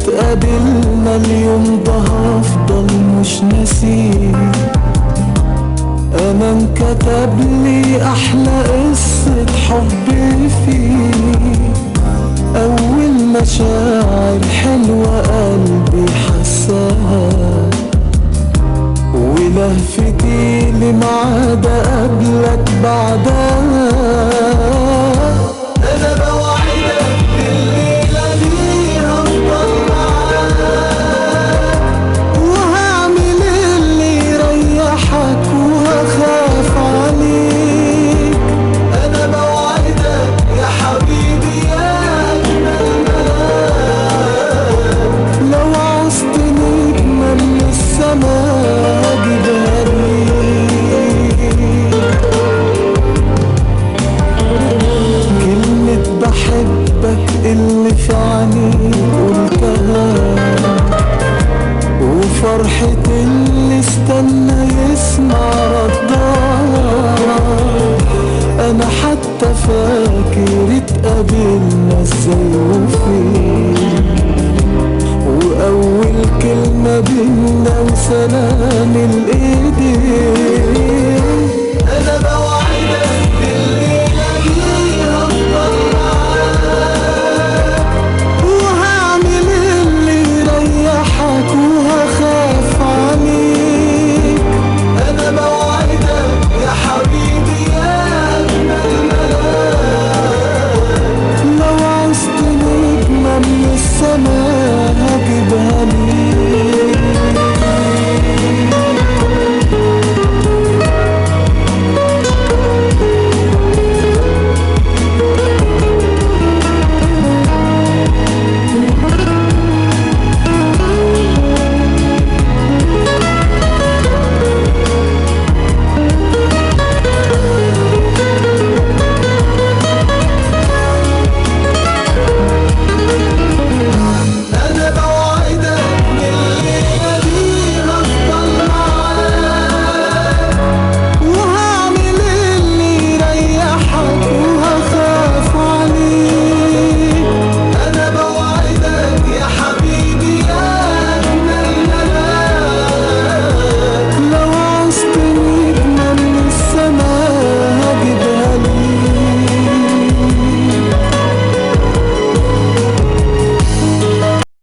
اتقابلنا اليوم ده هفضل مش ناسيه. انا انكتب لي احلى قصة حب فيه، اول مشاعر حلوة قلبي حساها، ولهفتي لميعاد قبلك بعدها. انا بوعدك الليلة دي هفضل معاك، وهعمل اللي يريحك وهخاف عليك. انا بوعدك يا حبيبي يا اجمل ملاك، لو عوزت نجمة من السماء هجيبها ليك. كلمة بحبك اللي في عينيك قلتها، وفرحة اللي استنى يسمع ردها. انا حتى فاكر اتقابلنا ازاي وفين، واول كلمة بينا وسلام الايدين.